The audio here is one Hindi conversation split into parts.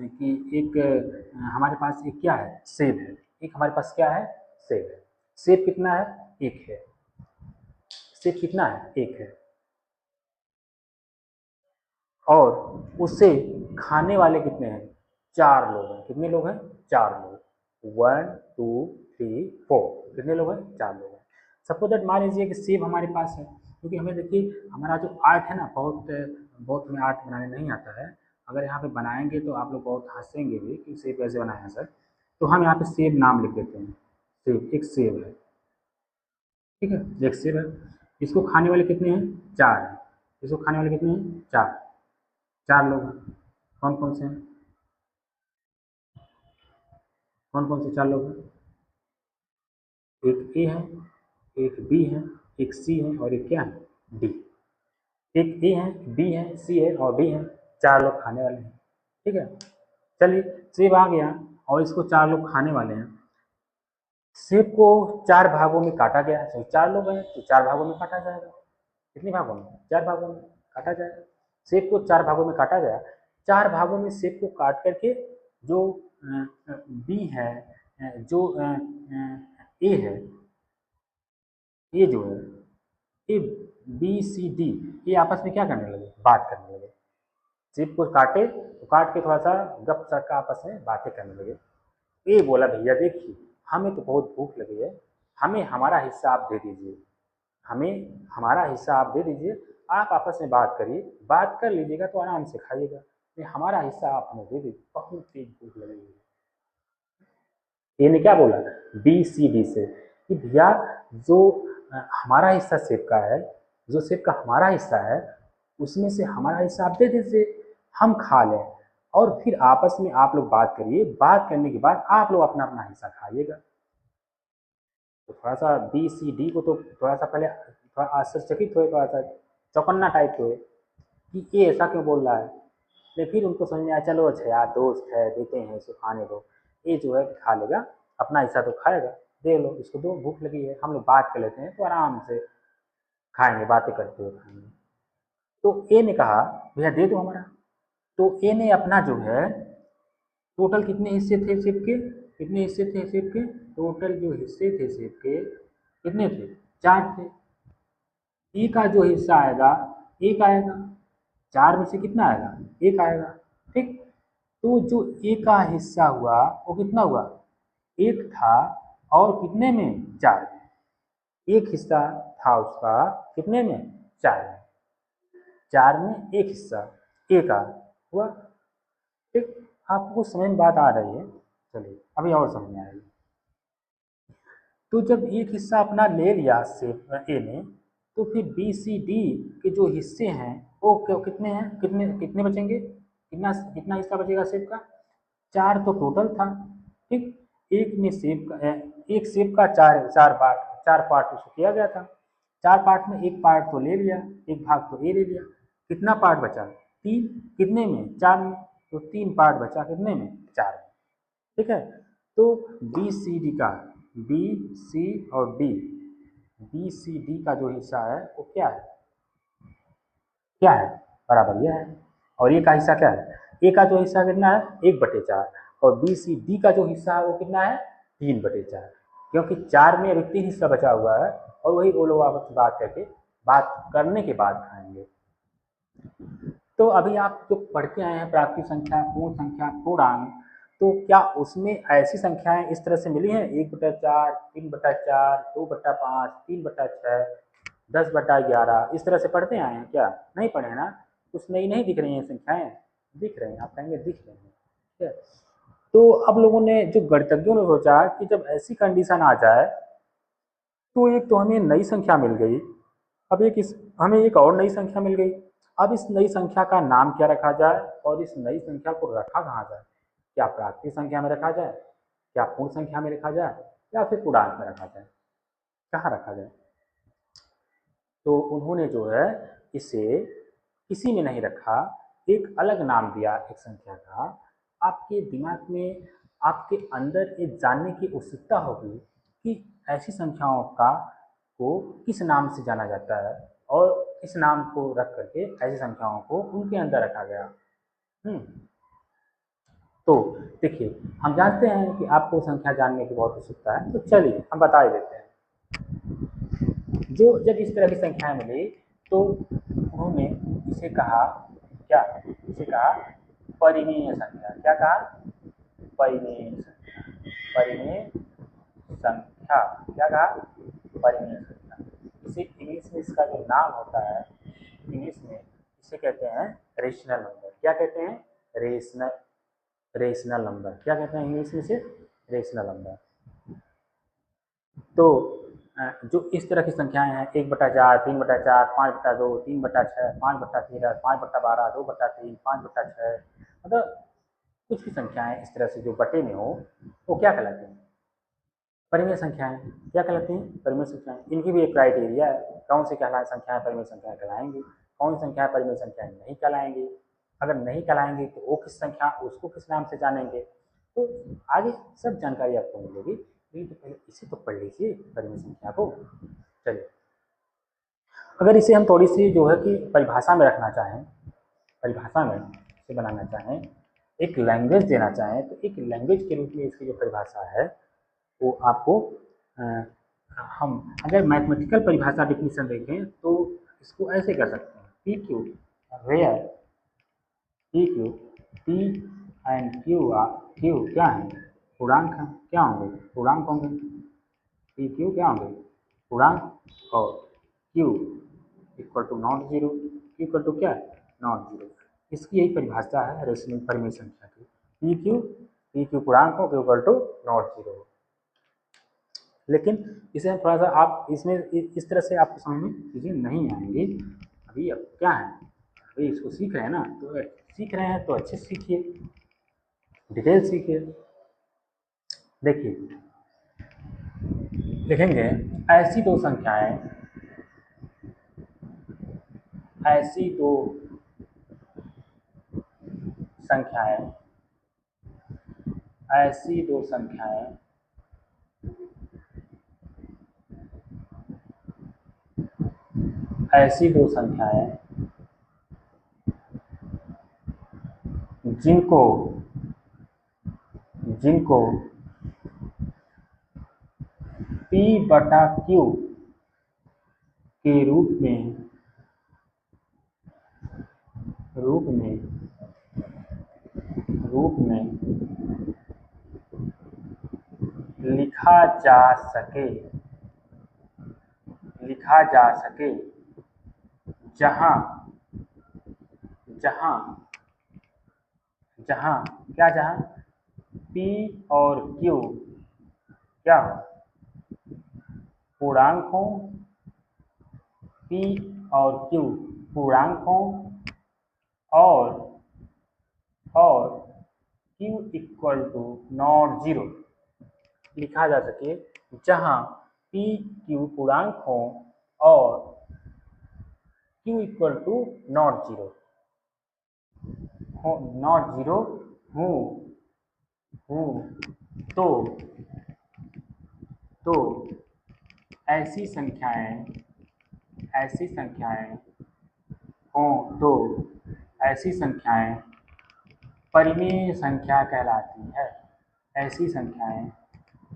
कि एक हमारे पास एक क्या है, सेब है। एक हमारे पास क्या है, सेब है। सेब कितना है, एक है। सेब कितना है, एक है। और उससे खाने वाले कितने हैं, चार लोग हैं। कितने लोग हैं, चार लोग। 1 2 3 4, कितने लोग हैं, चार लोग हैं। सपोज दैट मान लीजिए कि सेब हमारे पास है, क्योंकि हमें देखिए हमारा जो आर्ट है ना, बहुत बहुत हमें आर्ट बनाने नहीं आता है। अगर यहाँ पे बनाएंगे तो आप लोग बहुत हंसेंगे भी कि सेब कैसे बनाया सर। तो हम यहाँ पे सेब नाम लिख देते हैं। सेब, एक सेब है, ठीक है, एक सेब है। इसको खाने वाले कितने हैं, चार हैं। इसको खाने वाले कितने हैं, चार। चार लोग हैं। कौन कौन से हैं, कौन कौन से चार लोग हैं, एक ए है, एक बी है, एक सी है और एक क्या है, डी। एक ए है, बी है, सी है और डी है। चार लोग खाने वाले हैं, ठीक है। चलिए, सेब आ गया और इसको चार लोग खाने वाले हैं। सेब को चार भागों में काटा गया, तो चार लोग हैं तो चार भागों में काटा जाएगा। कितने भागों में, चार भागों में काटा जाएगा। सेब को चार भागों में काटा गया। चार भागों में सेब को काट करके जो बी है, जो ए है, ये जो है, ये बी सी डी, ये आपस में क्या करने लगे, बात करने लगे। सेब को काटे तो काट के थोड़ा सा गप सप का आपस में बातें करने लगे। ये बोला भैया देखिए, हमें तो बहुत भूख लगी है, हमें हमारा हिस्सा आप दे दीजिए, हमें हमारा हिस्सा आप दे दीजिए। आप आपस में बात करिए, बात कर लीजिएगा तो आराम से खाइएगा, नहीं हमारा हिस्सा आप हमें दे दीजिए, बहुत तेज भूख लगी है। ये ने क्या बोला, बी सी डी से, कि भैया जो हमारा हिस्सा सेब का है, जो सेब का हमारा हिस्सा है, उसमें से हमारा हिस्सा आप दे दीजिए, हम खा लें। और फिर आपस में आप लोग बात करिए, बात करने के बाद आप लोग अपना अपना हिस्सा खाइएगा। तो थोड़ा सा बी सी डी को तो थोड़ा सा पहले थोड़ा आश्चर्यचकित हुए, थोड़ा सा चौकन्ना टाइप हुए कि ये ऐसा क्यों बोल रहा है। लेकिन फिर उनको समझ में आया, चलो अच्छा यार दोस्त है, देते हैं इसको खाने दो, ये जो है खा लेगा, अपना हिस्सा तो खाएगा, दे लो इसको, दो भूख लगी है, हम लोग बात कर लेते हैं तो आराम से खाएंगे, बातें करते हुए खाएंगे। तो ए ने कहा भैया दे दो हमारा। तो ए ने अपना जो है, टोटल कितने हिस्से थे सेब के, कितने हिस्से थे सेब के, टोटल जो हिस्से थे सेब के कितने थे, चार थे। ए का जो हिस्सा आएगा, एक आएगा, चार में से कितना आएगा, एक आएगा, ठीक। तो जो ए का हिस्सा हुआ वो कितना हुआ, एक था, और कितने में, चार में। एक हिस्सा था उसका कितने में, चार में। चार में एक हिस्सा ए का हुआ, ठीक। आपको समझ में बात आ रही है, चलिए अभी और समझ में आएगी। तो जब एक हिस्सा अपना ले लिया से ए ने, तो फिर बी सी डी के जो हिस्से हैं वो कितने हैं, कितने कितने बचेंगे, कितना कितना हिस्सा बचेगा सेब का, चार तो टोटल था, ठीक। एक में सेब का एक सेब का चार चार पार्ट, चार पार्ट उसको किया गया था। चार पार्ट में एक पार्ट तो ले लिया, एक भाग तो ए ले लिया, कितना पार्ट बचा, तीन, कितने में, चार में। तो तीन पार्ट बचा कितने में, चार में, ठीक है। तो बी सी डी का, बी सी और डी, बी सी डी का जो हिस्सा है वो क्या है, क्या है, बराबर यह है। और ए का हिस्सा क्या है, ए का जो हिस्सा कितना है, एक बटे चार। और बी सी डी का जो हिस्सा है वो कितना है, तीन बटे चार। क्योंकि चार में अभी तीन हिस्सा बचा हुआ है, और वही वो लोग आपस में बात करके, बात करने के बाद खाएंगे। तो अभी आप जो पढ़ते आए हैं प्राकृतिक संख्या, पूर्ण संख्या, पूर्णांक, तो क्या उसमें ऐसी संख्याएं इस तरह से मिली हैं, एक बटा चार, तीन बटा चार, दो बटा पाँच, तीन बटा छः, 10/11, इस तरह से पढ़ते आए हैं क्या, नहीं पढ़े हैं ना। कुछ नई नहीं दिख रही हैं संख्याएं, दिख रही हैं, आप कहेंगे दिख रही हैं, ठीक है। तो अब लोगों ने, जो गणितज्ञों ने सोचा कि जब ऐसी कंडीशन आ जाए, तो एक तो हमें नई संख्या मिल गई, अब हमें एक और नई संख्या मिल गई। अब इस नई संख्या का नाम क्या रखा जाए, और इस नई संख्या को रखा कहाँ जाए, क्या प्राकृतिक संख्या में रखा जाए, क्या पूर्ण संख्या में रखा जाए, या फिर पूर्णांक में रखा जाए, कहाँ रखा जाए। तो उन्होंने जो है इसे किसी में नहीं रखा, एक अलग नाम दिया एक संख्या का। आपके दिमाग में, आपके अंदर ये जानने की उत्सुकता होगी कि ऐसी संख्याओं का को किस नाम से जाना जाता है, और इस नाम को रख करके ऐसी संख्याओं को उनके अंदर रखा गया। तो देखिए, हम जानते हैं कि आपको संख्या जानने की बहुत उत्सुकता है, तो चलिए हम बता ही देते हैं। जो जब इस तरह की संख्याएं मिली तो उन्होंने इसे कहा क्या, इसे कहा परिमेय संख्या। क्या कहा? परिमेय संख्या। परिमेय संख्या। क्या कहा? परिमेय संख्या। इसे इंग्लिश में इसका जो नाम होता है, इंग्लिश में इसे कहते हैं रेशनल नंबर। क्या कहते हैं? Rational number. क्या कहते हैं इंग्लिश में से? Rational number. तो जो इस तरह की संख्याएं हैं 1/4, 3/4, 5/2, 3/6, 5/13, 5/12, 2/3, 5/6, मतलब कुछ भी संख्याएं इस तरह से जो बटे में हो वो क्या कहलाती हैं? परिमेय संख्याएं। क्या कहलाती हैं? परिमेय संख्याएं। इनकी भी एक क्राइटेरिया है, कौन सी कहलाए संख्याएं परिमेय संख्याएं कहलाएंगी, कौन सी संख्याएं परिमेय संख्याएं नहीं कहलाएंगी। अगर नहीं कहलाएंगी तो वो किस संख्या, उसको किस नाम से जानेंगे, तो आगे सब जानकारी आपको मिलेगी। लेकिन तो पहले इसे तो पढ़ लीजिए परिमेय संख्या को। चलिए, अगर इसे हम थोड़ी सी जो है कि परिभाषा में रखना चाहें, परिभाषा में इसे बनाना चाहें, एक लैंग्वेज देना चाहें, तो एक लैंग्वेज के रूप में इसकी जो परिभाषा है वो आपको हम अगर मैथमेटिकल परिभाषा डिफिनीशन देखें तो इसको ऐसे कर सकते हैं, P Q where P Q P and Q क्या है? पूर्णांक है। क्या होंगे? पूर्णांक होंगे। पी क्यू क्या होंगे? पूर्णांक। और q equal to not zero. Q equal to क्या? Not zero. इसकी यही परिभाषा है रेशनल परिमेय संख्या की। पी क्यू पूर्णांक हो, Q equal to not zero. लेकिन इसे हम थोड़ा सा आप इसमें इस तरह से आपको समझ में चीज़ें नहीं आएंगी अभी। अब क्या है, अभी इसको सीख रहे हैं ना, तो सीख रहे हैं तो अच्छे से सीखिए, डिटेल सीखिए। देखिए, लिखेंगे ऐसी दो संख्याएं, ऐसी दो संख्याएं, ऐसी दो संख्याएं ऐसी दो संख्याएं जिनको जिनको P बटा Q के रूप में लिखा जा सके, जहां क्या, जहां P और Q क्या हो? पूर्णांक हो। P और Q पूर्णांक हो और Q equal to not zero. लिखा जा सके जहां P Q पूर्णांक हो और Q equal to not zero हो। तो ऐसी संख्याएं हो तो ऐसी संख्याएं परिमेय संख्या कहलाती है। ऐसी संख्याएं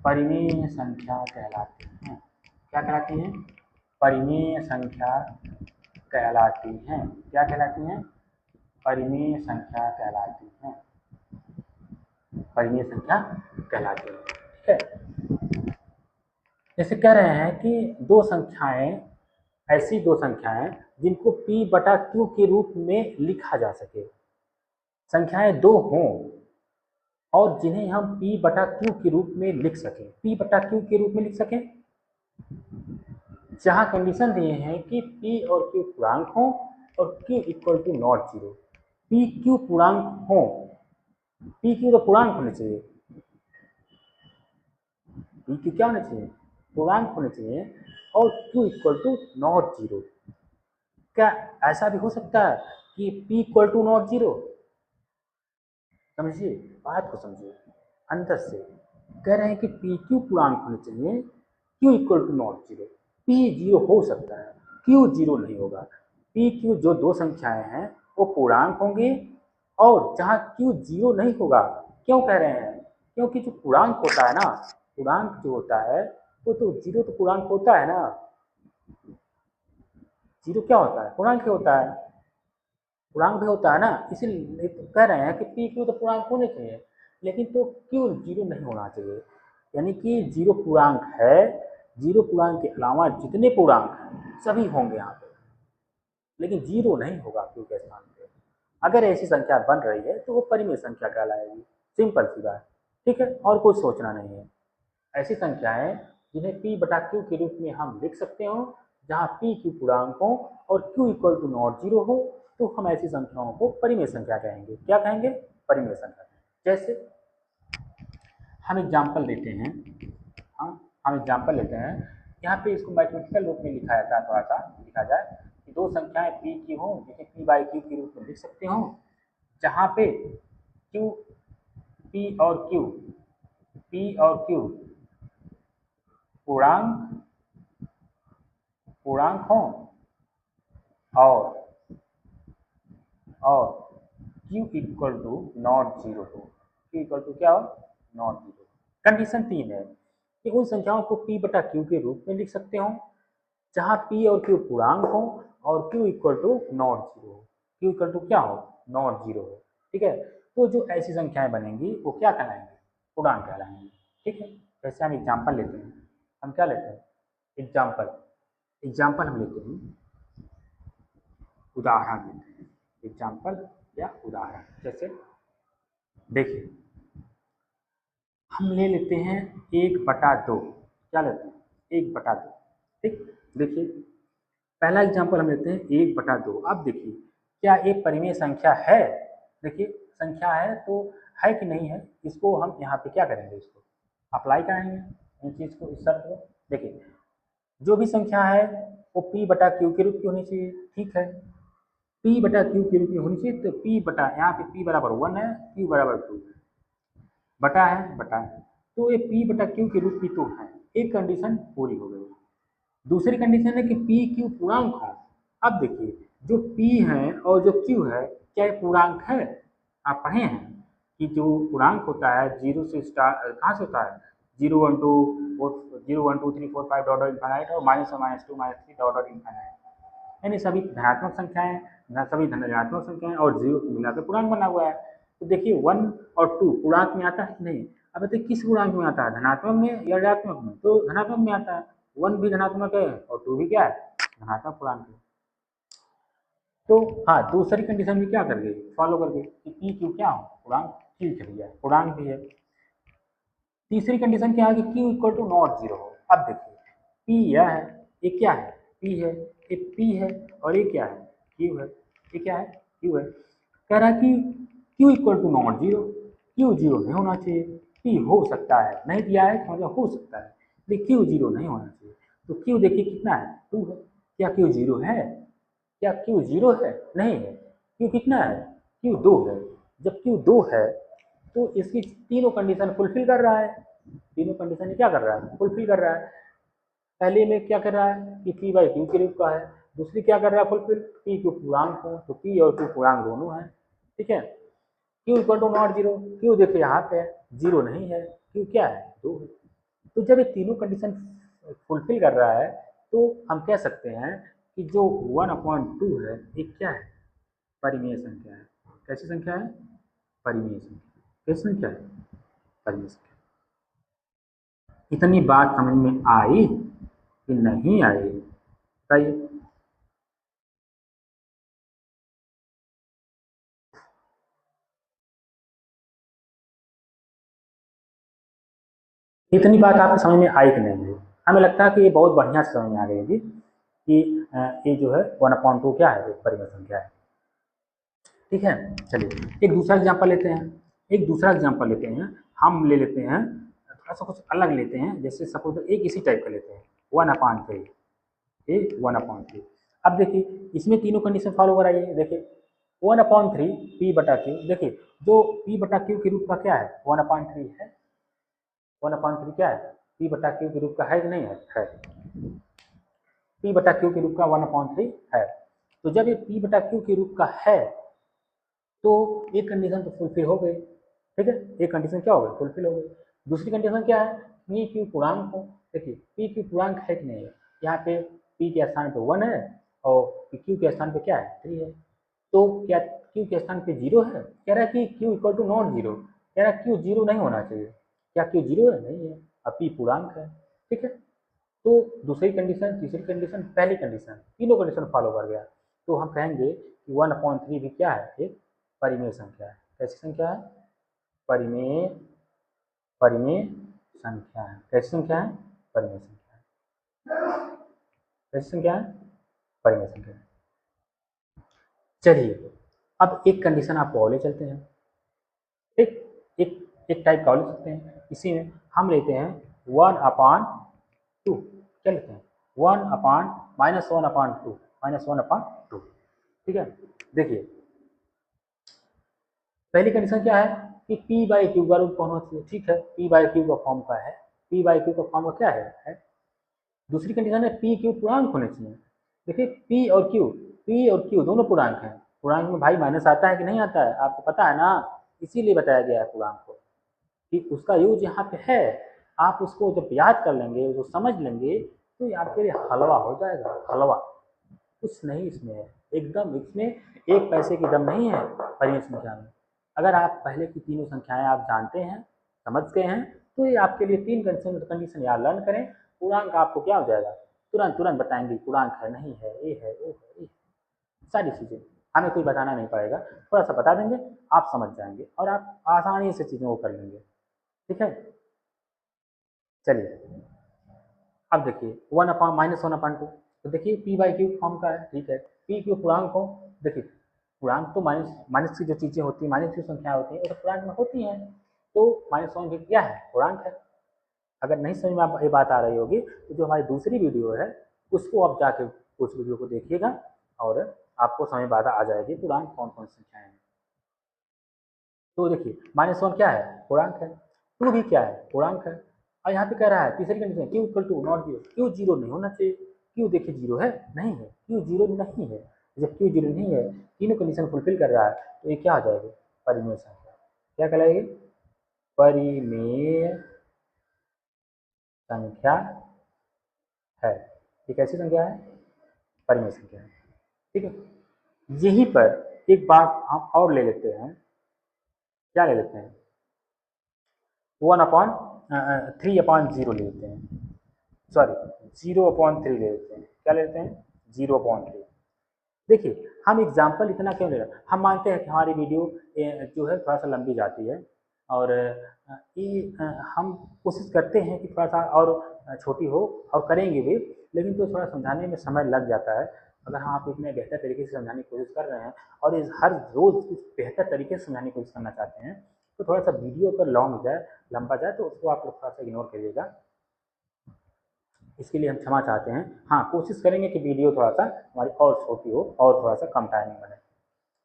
परिमेय संख्या कहलाती हैं। क्या कहलाती हैं? परिमेय संख्या कहलाती हैं। क्या कहलाती हैं? परिमेय संख्या कहलाती हैं। परिमेय संख्या कहलाती हैं। ठीक है, जैसे कह रहे हैं कि दो संख्याएं, ऐसी दो संख्याएं जिनको P बटा Q के रूप में लिखा जा सके। संख्याएं दो हों और जिन्हें हम P बटा Q के रूप में लिख सकें। P बटा Q के रूप में लिख सकें जहां कंडीशन दिए हैं कि P और Q पूर्णांक हो और Q equal to not zero. P Q पूर्णांक हो, P Q तो पूर्णांक होने चाहिए, P Q क्या होने चाहिए? पूर्णांक होने चाहिए और Q equal to not zero. क्या ऐसा भी हो सकता है कि P equal to not zero? समझिए, बात को समझिए अंदर से। कह रहे हैं कि P Q पूर्णांक होने चाहिए, Q equal to not zero. P zero हो सकता है, Q जीरो नहीं होगा। P Q जो दो संख्याएं हैं वो पूर्णांक होंगी और जहां Q जीरो नहीं होगा, क्यों कह रहे हैं? क्योंकि जो पूर्णांक होता है ना, पूर्णांक जो होता है वो तो जीरो तो पूर्णांक होता है ना, जीरो क्या होता है? पूर्णांक ही होता है, पूर्णांक भी होता है ना, इसीलिए तो कह रहे हैं कि पी क्यू तो पूर्णांक होने चाहिए, लेकिन तो क्यों जीरो नहीं होना चाहिए? यानी कि जीरो पूर्णांक है, जीरो पूर्णांक के अलावा जितने पूर्णांक हैं सभी होंगे यहाँ पे, लेकिन जीरो नहीं होगा क्यू के स्थान पे। अगर ऐसी संख्या बन रही है तो वो परिमेय संख्या कहलाएगी, सिंपल सी बात, ठीक है, और कुछ सोचना नहीं है। ऐसी संख्याएं जिन्हें p बटा क्यू के रूप में हम लिख सकते हो, जहाँ p क्यू पूर्णांक हो और q equal to not zero हो, तो हम ऐसी संख्याओं को परिमेय संख्या कहेंगे। क्या कहेंगे? परिमेय संख्या। जैसे हम एग्जाम्पल देते हैं, हम एग्जाम्पल लेते हैं, यहाँ पे इसको मैथमेटिकल रूप में लिखा जाता है, थोड़ा सा लिखा जाए कि दो संख्याएं p की हो, जिसे p बाई क्यू के रूप में लिख सकते हो, जहाँ पे q p और q पूर्णांक हो और q equal to not zero हो, q इक्वल टू क्या हो? Not zero. कंडीशन 3 है कि उन संख्याओं को p बटा q के रूप में लिख सकते हो जहां p और q पूर्णांक हो और q equal to not zero हो, q इक्वल टू क्या हो? नॉट जीरो हो, ठीक है। तो जो ऐसी संख्याएं बनेंगी वो क्या कहलाएंगे? पूर्णांक कहलाएंगे, ठीक है। जैसे हम एग्जाम्पल लेते हैं, हम क्या लेते हैं? एग्जाम्पल हम लेते हैं, उदाहरण लेते हैं, एग्जाम्पल या उदाहरण। जैसे देखिए हम ले लेते हैं 1/2, क्या लेते हैं? 1/2, ठीक। देखिए पहला एग्जाम्पल हम लेते हैं 1/2। अब देखिए क्या एक परिमेय संख्या है? देखिए संख्या है तो है कि नहीं है, इसको हम यहाँ पे क्या करेंगे? इसको अप्लाई कराएंगे इन चीज को, इस शर्त को। देखिए जो भी संख्या है वो p बटा क्यू के रूप की होनी चाहिए, ठीक है। p बटा क्यू के रूप में होनी चाहिए, तो p बटा यहाँ पे p बराबर 1 है, q बराबर 2 है, बटा है, तो ये p बटा क्यू के रूप की तो है, एक कंडीशन पूरी हो गई। दूसरी कंडीशन है कि p q पूर्णांक हो। अब देखिए जो p है और जो q है, क्या ये पूर्णांक है? आप पढ़े हैं कि जो पूर्णांक होता है जीरो से स्टार्ट कहाँ से होता है? 0 1 2 0 1 2 3 4 5 डॉट इनफाइनाइट और -1 -2 -3 डॉट इनफाइनाइट, यानी सभी धनात्मक संख्याएं, सभी धनात्मक संख्याएं और जीरो को मिलाकर पूर्णांक बना हुआ है। तो देखिए 1 और 2 पूर्णांक में आता है कि नहीं? अब बताइए किस पूर्णांक में आता है, धनात्मक में या ऋणात्मक में? तो धनात्मक में आता है, 1 भी धनात्मक है और 2 भी क्या है? धनात्मक पूर्णांक है। तो हाँ, दूसरी कंडीशन भी क्या कर गई? फॉलो कर गई कि पी क्यू क्या हो? पूर्णांक, ठीक है भैया, पूर्णांक भी है। तीसरी कंडीशन क्या है कि Q equal to not zero हो। अब देखिए P यह है, ये क्या है? P है, ये P है और ये क्या है? Q है, ये क्या है? Q है। कह रहा है कि Q equal to not zero, Q zero नहीं होना चाहिए, P हो सकता है, नहीं दिया है तो मतलब हो सकता है, लेकिन Q जीरो नहीं होना चाहिए। तो Q देखिए कितना है? 2 है। क्या Q जीरो है? क्या Q जीरो है? नहीं है। Q कितना है? Q 2 है। जब Q 2 है तो इसकी तीनों कंडीशन फुलफिल कर रहा है, तीनों कंडीशन क्या कर रहा है? फुलफिल कर रहा है। पहले में क्या कर रहा है कि p बाई क्यू के रूप का है, दूसरी क्या कर रहा है? फुलफिल, p क्यू पूर्णांक हो, तो p और q पूर्णांक दोनों है, ठीक है। q equal to not zero, q देखिए यहाँ पे जीरो नहीं है, q क्या है? 2 है। तो जब ये तीनों कंडीशन फुलफिल कर रहा है तो हम कह सकते हैं कि जो 1/2 है ये क्या है? परिमेय संख्या है। कैसी संख्या है? परिमेय संख्या। कैसी संख्या है? परिमेय संख्या। इतनी बात समझ में आई कि नहीं आई? बताइए। इतनी बात आपको समझ में आई कि नहीं आई? हमें लगता है कि ये बहुत बढ़िया से समझ में आ गई होगी कि ये जो है 1/2 क्या है? एक परिमेय संख्या है, ठीक है। चलिए एक दूसरा एग्जाम्पल लेते हैं, हम ले लेते हैं थोड़ा सा कुछ अलग लेते हैं। जैसे सपोज एक इसी टाइप का लेते हैं 1/3, ये 1/3। अब देखिए इसमें तीनों कंडीशन फॉलो कराइए। देखिए 1/3 p बटा क्यू, देखिए जो p बटा क्यू के रूप का क्या है? 1/3 है। 1/3 क्या है? p बटा क्यू के रूप का है कि नहीं है? है। p बटा क्यू के रूप का 1/3 है। तो जब ये p बटा क्यू के रूप का है तो ये कंडीशन तो फुलफिल हो गई, ठीक है, एक कंडीशन क्या हो गई, फुलफिल हो गई। दूसरी कंडीशन क्या है, पी क्यू पूर्णांक हो। देखिए पी क्यू पूर्णांक है कि नहीं है, यहाँ पे पी के स्थान पे 1 है और क्यू के स्थान पे क्या है 3 है। तो क्या क्यू के स्थान पे 0 है, कह रहा है कि Q equal to not zero, कह रहा है क्यू 0 नहीं होना चाहिए। क्या क्यू 0 है, नहीं है, अब पी पूर्णांक है। ठीक है, तो दूसरी कंडीशन, तीसरी कंडीशन, पहली कंडीशन, तीनों कंडीशन फॉलो कर गया, तो हम कहेंगे कि 1/3 भी क्या है, एक परिमेय संख्या है। कैसी संख्या है, परिमेय, परिमेय संख्या है। कैसी संख्या है, परिमेय संख्या है। कैसी संख्या है, परिमेय संख्या है। चलिए अब एक कंडीशन आपको और ले चलते हैं, एक एक एक टाइप का और ले सकते हैं। इसी में हम लेते हैं 1/2, क्या लेते हैं, 1/, -1/2, -1/2। ठीक है, देखिए पहली कंडीशन क्या है कि पी बाई क्यू का रूप होना चाहिए। ठीक है, पी बाई क्यू का फॉर्म का है, पी बाई क्यू का फॉर्म का क्या है। दूसरी कंडीशन है पी क्यू पूर्णांक होने चाहिए। देखिए पी और क्यू दोनों पूर्णांक हैं। पूर्णांक में भाई माइनस आता है कि नहीं आता है, आपको पता है ना, इसीलिए बताया गया है पूर्णांक को कि उसका यूज यहाँ पे है। आप उसको जब याद कर लेंगे, उसको समझ लेंगे, तो ये आपके लिए हलवा हो जाएगा, हलवा। कुछ नहीं इसमें है, एकदम इसमें एक पैसे की दम नहीं है परिमेय संख्या में। अगर आप पहले की तीनों संख्याएं आप जानते हैं, समझ गए हैं, तो ये आपके लिए तीन कंडीशन याद लर्न करें, पूर्णांक आपको क्या हो जाएगा, तुरंत तुरंत बताएंगे पूर्णांक है नहीं है, ये है वो है, ये सारी चीज़ें हमें कोई बताना नहीं पड़ेगा, थोड़ा सा बता देंगे, आप समझ जाएंगे और आप आसानी से चीज़ों को कर लेंगे। ठीक है, चलिए अब देखिए 1/-1/2, तो देखिए पी बाई क्यू फॉर्म का है। ठीक है, पी क्यू पूर्णांक हो। देखिए पूर्णांक तो माइनस माइनस की जो चीज़ें होती हैं, माइनस की संख्या होती है वो तो पूर्णांक में होती हैं, तो -1 भी क्या है, पूर्णांक है। अगर नहीं समझ में आप ये बात आ रही होगी तो जो हमारी दूसरी वीडियो है उसको आप जाके उस वीडियो को देखिएगा और आपको समझ में बात आ जाएगी पूर्णांक कौन कौन सी संख्याएं हैं। तो देखिए -1 क्या है, पूर्णांक है। 2 भी क्या है, पूर्णांक है। और यहाँ पे कह रहा है तीसरी condition Q equal to not zero, Q zero नहीं होना चाहिए। क्यू देखिए जीरो है, नहीं है, क्यू जीरो नहीं है। जब क्यू जीरो नहीं है, तीनों कंडीशन फुलफिल कर रहा है, तो ये क्या आ जाएगी, परिमेय संख्या। क्या कहलाएगी, परिमेय संख्या है। ये कैसी संख्या है, परिमेय संख्या है। ठीक है, यहीं पर एक बात हम और ले लेते हैं, क्या ले लेते हैं, 1/3/0 ले लेते हैं, सॉरी 0/3 ले लेते हैं। क्या ले लेते हैं, 0/3। देखिए हम एग्जाम्पल इतना क्यों ले रहे हैं, हम मानते हैं कि हमारी वीडियो जो है थोड़ा सा लंबी जाती है और हम कोशिश करते हैं कि थोड़ा सा और छोटी हो, और करेंगे भी, लेकिन तो थोड़ा समझाने में समय लग जाता है। अगर हम आपको इतने बेहतर तरीके से समझाने की कोशिश कर रहे हैं और इस हर रोज़ कुछ बेहतर तरीके से समझाने की कोशिश करना चाहते हैं, तो थोड़ा सा वीडियो अगर लॉन्ग जाए, लंबा जाए, तो उसको आप लोग थोड़ा सा इग्नोर करिएगा। इसके लिए हम क्षमा चाहते हैं। हाँ, कोशिश करेंगे कि वीडियो थोड़ा सा हमारी और छोटी हो और थोड़ा सा कम टाइम में बने।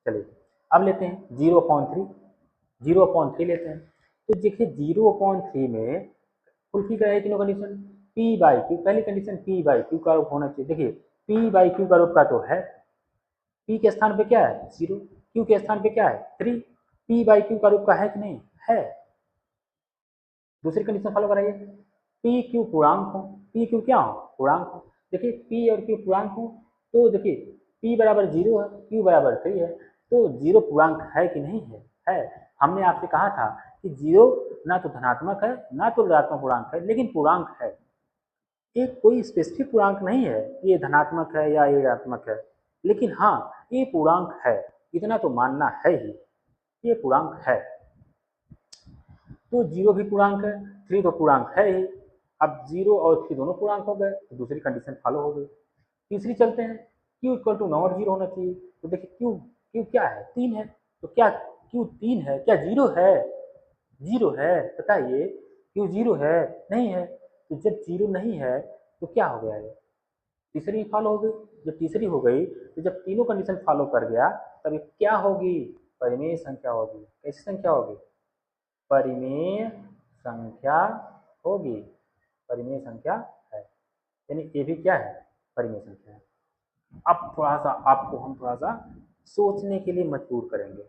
चलिए अब लेते हैं 0/3, 0/3 लेते हैं। तो देखिए 0/3 में फुलफिल कराइए तीनों कंडीशन। पी बाई क्यू, पहली कंडीशन पी बाई क्यू का रूप होना चाहिए। देखिए पी बाई क्यू का रूप का तो है, पी के स्थान पे क्या है 0, क्यू के स्थान पे क्या है 3, पी बाई क्यू का रूप का है कि नहीं है। दूसरी कंडीशन फॉलो कराइए, पी क्यू पूर्णांक हो, पी क्यू क्या हो, पूर्णांक हो। देखिए पी और क्यू पूर्णांक हो, तो देखिए पी बराबर 0 है, क्यू बराबर 3 है, तो 0 पूर्णांक है कि नहीं है। हमने आपसे कहा था कि 0 ना तो धनात्मक है ना तो ऋणात्मक पूर्णांक है, लेकिन पूर्णांक है। ये कोई स्पेसिफिक पूर्णांक नहीं है कि ये धनात्मक है या ये ऋणात्मक है, लेकिन हाँ ये पूर्णांक है, इतना तो मानना है ही, ये पूर्णांक है। तो 0 भी पूर्णांक है, 3 तो पूर्णांक है ही। अब 0 और 3 दोनों पूर्णांक हो गए, तो दूसरी कंडीशन फॉलो हो गई। तीसरी चलते हैं, Q equal to not zero होना चाहिए। तो देखिए क्यू क्यू क्या है, 3 है, तो क्या क्यू 3 है, क्या 0 है, 0 है, बताइए क्यू 0 है, नहीं है। तो जब 0 नहीं है तो क्या हो गया, ये तीसरी फॉलो हो गई। जब तीसरी हो गई, तो जब तीनों कंडीशन फॉलो कर गया, तब ये क्या होगी, परिमेय संख्या होगी। कैसी संख्या होगी, परिमेय संख्या होगी, परिमेय संख्या है। यानी ये भी क्या है, परिमेय संख्या है। अब थोड़ा सा आपको हम थोड़ा सा सोचने के लिए मजबूर करेंगे।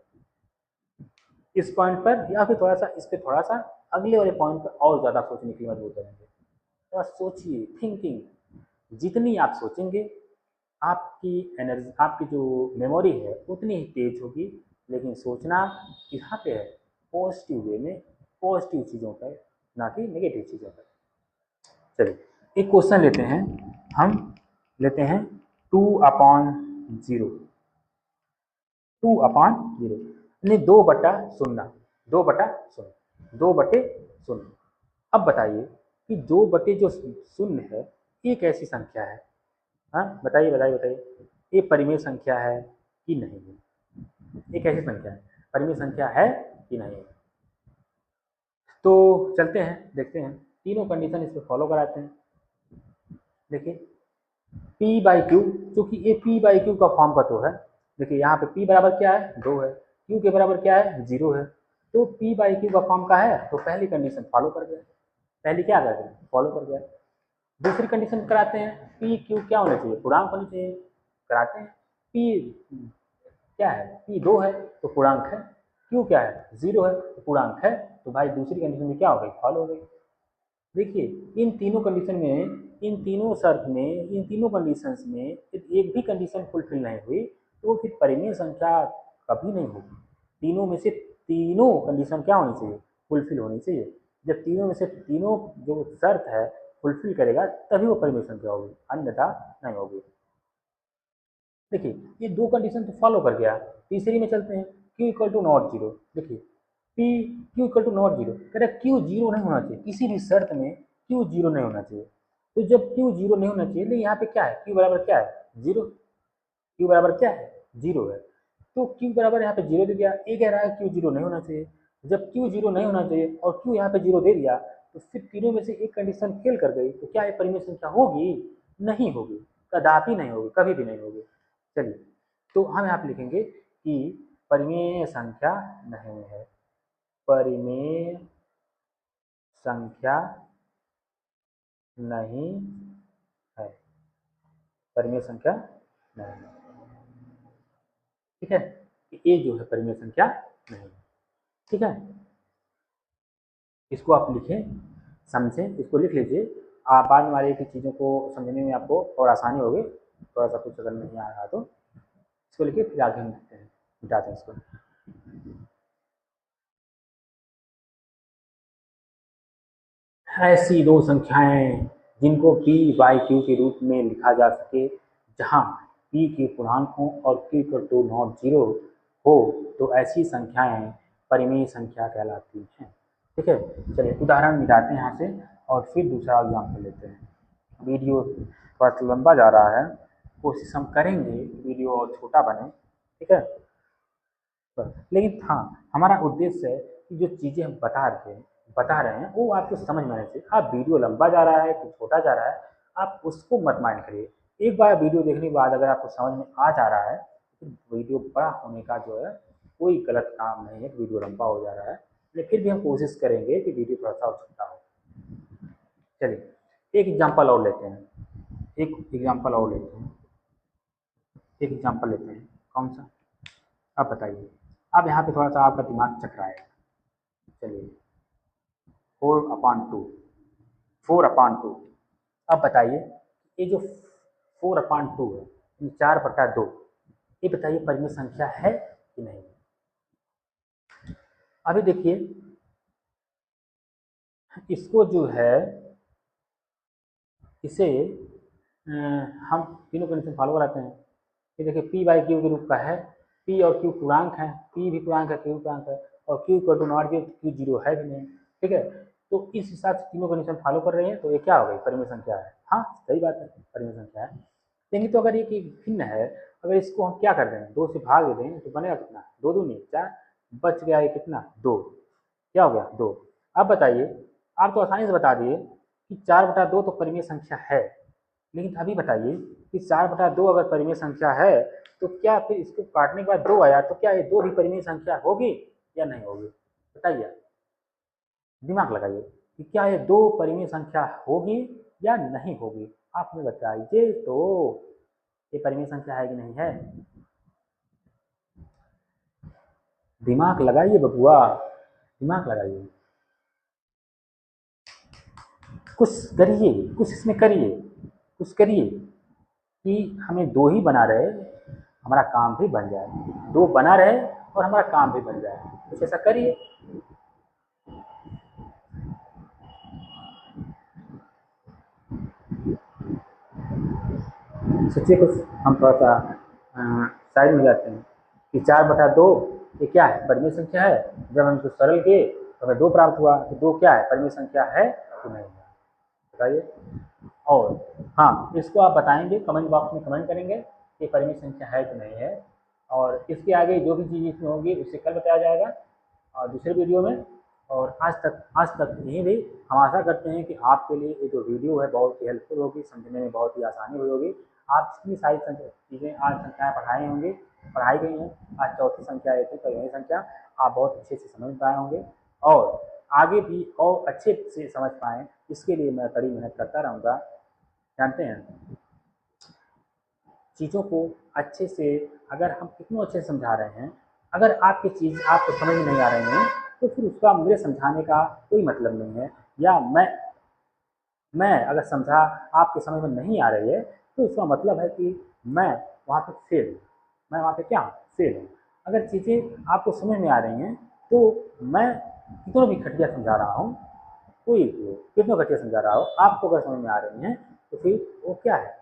इस पॉइंट पर या फिर थोड़ा सा इस पे थोड़ा सा अगले वाले पॉइंट पर और ज़्यादा सोचने के लिए मजबूर करेंगे। थोड़ा सोचिए, थिंकिंग, जितनी आप सोचेंगे आपकी एनर्जी, आपकी जो मेमोरी है उतनी ही तेज होगी। लेकिन सोचना यहाँ पे है पॉजिटिव वे में, पॉजिटिव चीज़ों पर, ना कि नेगेटिव चीज़ों पर। चलिए एक क्वेश्चन लेते हैं, हम लेते हैं 2/0, 2/0 यानी 2/0, 2/0, 2/0। अब बताइए कि 2 जो शून्य है ये कैसी संख्या है? हाँ बताइए बताइए बताइए, ये परिमेय संख्या है कि नहीं है? ये कैसी संख्या है, परिमेय संख्या है कि नहीं है? तो चलते हैं देखते हैं, तीनों कंडीशन इस पर फॉलो कराते हैं। देखिए P/Q, क्योंकि ये P/Q का फॉर्म का तो है। देखिए यहाँ पे P बराबर क्या है, 2 है, Q के बराबर क्या है, 0 है। तो P/Q का फॉर्म का है तो पहली कंडीशन फॉलो कर गया, पहली क्या कर गया, फॉलो कर गया। दूसरी कंडीशन कराते हैं, P/Q क्या होना चाहिए, पूर्णांक होना चाहिए, कराते हैं। P क्या है, P 2 है तो पूर्णांक है, Q क्या है, 0 है तो पूर्णांक है। तो भाई दूसरी कंडीशन में क्या हो गई, फॉलो हो गई। देखिए इन तीनों कंडीशन में, इन तीनों शर्त में, इन तीनों कंडीशंस में एक भी कंडीशन फुलफिल नहीं हुई तो फिर परिमेय संख्या कभी नहीं होगी। तीनों में से तीनों कंडीशन क्या होनी चाहिए, फुलफिल होनी चाहिए। जब तीनों में से तीनों जो शर्त है फुलफिल करेगा तभी वो परिमेय संख्या होगी, अन्यथा नहीं होगी। देखिए ये दो कंडीशन तो फॉलो कर गया। तीसरी में चलते हैं, Q equal to not zero. देखिए P Q equal to not zero, कह रहे Q जीरो नहीं होना चाहिए, किसी भी शर्त में Q जीरो नहीं होना चाहिए। तो जब Q जीरो नहीं होना चाहिए तो यहाँ पे क्या है, Q बराबर क्या है, जीरो। Q बराबर क्या है, जीरो है। तो Q बराबर यहाँ पे जीरो दे दिया, ये कह रहा है Q जीरो नहीं होना चाहिए। जब Q जीरो नहीं होना चाहिए और Q यहाँ पे जीरो दे दिया तो फिर तीनों में से एक कंडीशन फेल कर गई, तो क्या ये परिमेय संख्या होगी, नहीं होगी, कदापि नहीं होगी, कभी भी नहीं होगी। चलिए तो हम यहाँ पे लिखेंगे कि परिमेय संख्या नहीं है, परिमेय संख्या नहीं है, परिमेय संख्या नहीं है। ठीक है, ये जो है परिमेय संख्या नहीं है। ठीक है, इसको आप लिखें, समझें, इसको लिख लीजिए। आप बाद में आगे की चीज़ों को समझने में आपको और आसानी होगी। थोड़ा सा कुछ अगर नहीं आ रहा तो इसको लिखिए, फिर आगे हम लिखते हैं, मिटाते हैं इसको। ऐसी दो संख्याएं जिनको P/Q के रूप में लिखा जा सके, जहां P के पूर्णांक हो और Q equal to not zero हो, तो ऐसी संख्याएं परिमेय संख्या कहलाती हैं। ठीक है, चलिए उदाहरण मिटाते हैं यहाँ से और फिर दूसरा एग्जाम्पल लेते हैं। वीडियो थोड़ा सा लंबा जा रहा है, कोशिश हम करेंगे वीडियो और छोटा बने। ठीक है, लेकिन हाँ हमारा उद्देश्य है कि जो चीज़ें हम बता रहे हैं वो आपको समझ में आना चाहिए। आप वीडियो लंबा जा रहा है कि छोटा जा रहा है, आप उसको मत माइंड करिए। एक बार वीडियो देखने के बाद अगर आपको समझ में आ जा रहा है तो वीडियो बड़ा होने का जो है कोई गलत काम नहीं है, वीडियो लंबा हो जा रहा है, लेकिन फिर भी हम कोशिश करेंगे कि वीडियो थोड़ा सा और छोटा हो। चलिए एक एग्जाम्पल और लेते हैं, एक एग्जाम्पल और लेते हैं, एक एग्जाम्पल लेते हैं। कौन सा, आप बताइए। अब यहाँ पे थोड़ा सा आपका दिमाग चकराएगा। चलिए 4/2, 4/2। अब बताइए ये जो 4/2 है, 4/2, ये बताइए परिमेय संख्या है कि नहीं? अभी देखिए इसको जो है, इसे हम तीनों कंडीशन फॉलो कराते हैं। ये देखिए P/Q के रूप का है, P और Q पूर्णांक है, P भी पूर्णांक है, Q भी पूर्णांक है, और Q equal to not zero, Q zero है भी नहीं। ठीक है, तो इस हिसाब से तीनों कंडीशन फॉलो कर रहे हैं, तो ये क्या हो गई, परिमेय संख्या है। हाँ सही बात है, परिमेय संख्या है। लेकिन तो अगर ये भिन्न है, अगर इसको हम क्या कर रहे हैं, दो से भाग दे दें तो बनेगा कितना, दो दूनी चार, बच गया ये कितना, दो। क्या हो गया, दो। अब बताइए, आप तो आसानी से बता दिए कि 4/2 तो परिमेय संख्या है, लेकिन अभी बताइए कि 4/2 अगर परिमेय संख्या है तो क्या फिर इसको काटने के बाद दो आया तो क्या ये दो भी परिमेय संख्या होगी या नहीं होगी? बताइए, दिमाग लगाइए कि क्या ये दो परिमेय संख्या होगी या नहीं होगी, आप हमें बताइए तो ये परिमेय संख्या है कि नहीं है? दिमाग लगाइए बबुआ, दिमाग लगाइए, कुछ करिए, कुछ इसमें करिए, कुछ करिए कि हमें दो ही बना रहे, हमारा काम भी बन जाए, दो बना रहे और हमारा काम भी बन जाए, कुछ ऐसा करिए। सोचिए कुछ, हम थोड़ा सा साइड में जाते हैं कि 4/2 ये क्या है, परिमेय संख्या है। जब हम इसको सरल किए तो हमें 2 प्राप्त हुआ, तो 2 क्या है, परिमेय संख्या है कि नहीं है, बताइए। और हाँ, इसको आप बताएंगे, कमेंट बॉक्स में कमेंट करेंगे कि परिमेय संख्या है कि नहीं है, और इसके आगे जो भी चीज़ इसमें होगी उसे कल बताया जाएगा और दूसरे वीडियो में। और आज तक यहीं भी हम आशा करते हैं कि आपके लिए ये जो वीडियो है बहुत ही हेल्पफुल होगी, समझने में बहुत ही आसानी हुई होगी। आप जितनी सारी चीज़ें आज संख्याएँ पढ़ाई गई हैं, आज चौथी संख्या आई थी, परिमेय संख्या आप बहुत अच्छे से समझ पाए होंगे और आगे भी और अच्छे से समझ पाएँ, इसके लिए मैं कड़ी मेहनत करता रहूँगा। जानते हैं, चीज़ों को अच्छे से अगर हम कितनों अच्छे से समझा रहे हैं, अगर आपकी चीज़ आपको समझ में नहीं आ रही हैं तो फिर उसका मुझे समझाने का कोई मतलब नहीं है। या मैं अगर समझा आपके समझ में नहीं आ रही है तो इसका मतलब है कि मैं वहाँ पे फेल हूँ, मैं वहाँ पे क्या हूँ, फेल हूँ। अगर चीज़ें आपको समझ में आ रही हैं तो मैं कितना भी घटिया समझा रहा हूँ, कोई कितना घटिया समझा रहा हो, आपको अगर समझ में आ रही हैं तो फिर वो क्या है,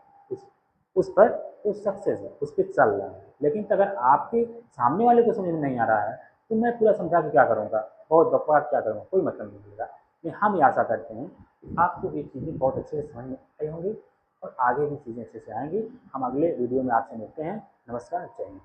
उस पर वो सक्सेस है, उस पर चल रहा है। लेकिन अगर आपके सामने वाले को समझ में नहीं आ रहा है तो मैं पूरा समझा के क्या करूँगा, बहुत बकवास क्या करूँगा, कोई मतलब नहीं मिलेगा। लेकिन हम ये आशा करते हैं कि आपको ये चीज़ें बहुत अच्छे से समझ में आई होंगी और आगे भी चीज़ें अच्छे से आएंगी। हम अगले वीडियो में आपसे मिलते हैं। नमस्कार, जय हिंद।